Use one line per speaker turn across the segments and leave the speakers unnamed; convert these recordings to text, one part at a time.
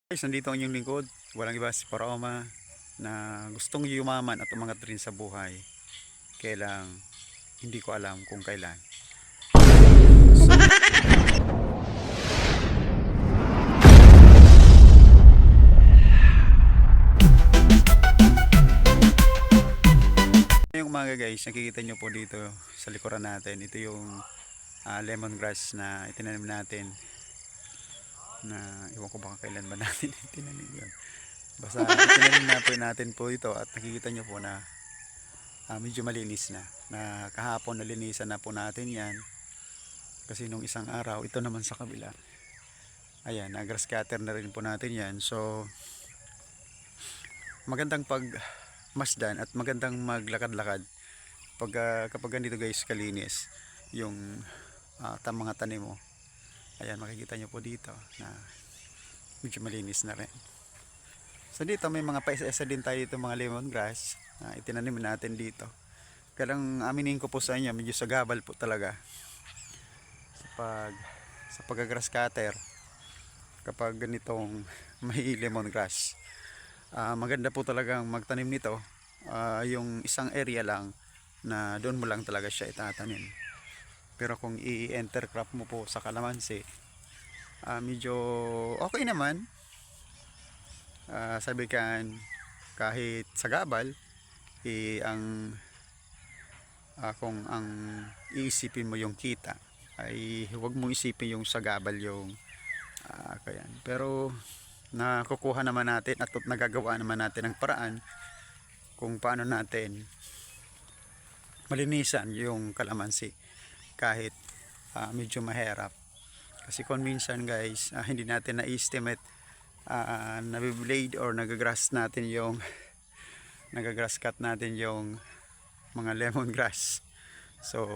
Guys, nandito ang inyong lingkod. Walang iba si Paroma na gustong yumaman at umangat rin sa buhay. Kaya lang, hindi ko alam kung kailan. So, ngayong umaga guys, nakikita nyo po dito sa likuran natin. Ito yung lemongrass na itinanim natin. Na iwan ko baka kailan ba natin itinanim yun. Basta itinanim na po natin po ito at nakikita nyo po na medyo malinis na kahapon nalinisan na po natin yan kasi nung isang araw ito naman sa kabila ayan, grass cutter na rin po natin yan. So magandang pag masdan at magandang maglakad-lakad kapag ganito guys kalinis yung mga tanim mo. Ayan, makikita nyo po dito na medyo malinis na rin. So dito may mga paisa-isa din tayo itong mga lemongrass na itinanim natin dito. Kaya lang aminin ko po sa inyo, medyo sagabal po talaga sa pag-grass cutter kapag ganitong may lemongrass. Maganda po talagang magtanim nito yung isang area lang na doon mo lang talaga siya itatanim. Pero kung i-intercrop mo po sa kalamansi, medyo okay naman. Sabi kan kahit sagabal kung ang iisipin mo yung kita ay huwag mo isipin yung sagabal yung kayan. Pero nakukuha naman natin at nagagawa naman natin ang paraan kung paano natin malinisan yung kalamansi kahit medyo mahirap. Kasi kung minsan guys hindi natin na-estimate nabiblade or nagagrass cut natin yung mga lemongrass. So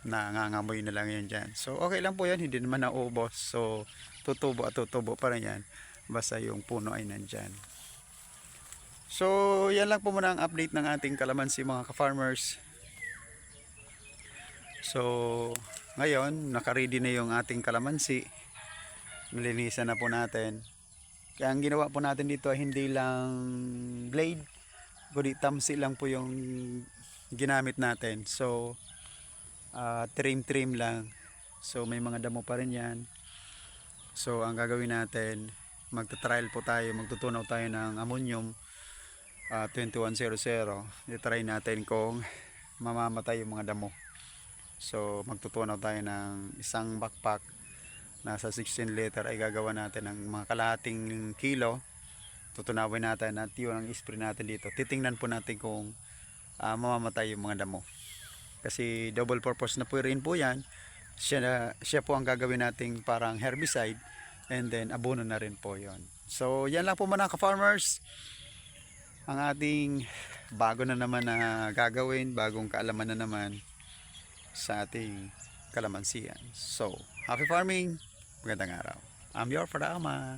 nangangamoy na lang yan dyan. So okay lang po yan, hindi naman naubos. So tutubo at tutubo pa rin yan basta yung puno ay nandyan. So yan lang po muna ang update ng ating kalamansi mga ka-farmers. So ngayon naka-ready na yung ating kalamansi, nilinisan na po natin. Kaya ang ginawa po natin dito ay hindi lang blade, kundi tamsi lang po yung ginamit natin. So trim lang. So may mga damo pa rin yan. So ang gagawin natin, magta-trial po tayo, magtutunaw tayo ng ammonium 2100. I-try natin kung mamamatay yung mga damo. So magtutunaw tayo ng isang backpack nasa 16 liter ay gagawa natin ng mga kalahating kilo. Tutunawin natin at yun ang spray natin dito. Titingnan po natin kung mamamatay yung mga damo. Kasi double purpose na po rin po yan. Siya po ang gagawin nating parang herbicide and then abono na rin po yon. So yan lang po mga ka-farmers ang ating bago na naman na gagawin, bagong kaalaman na naman sa ating kalamansian. So happy farming, magandang araw. I'm your Paroma.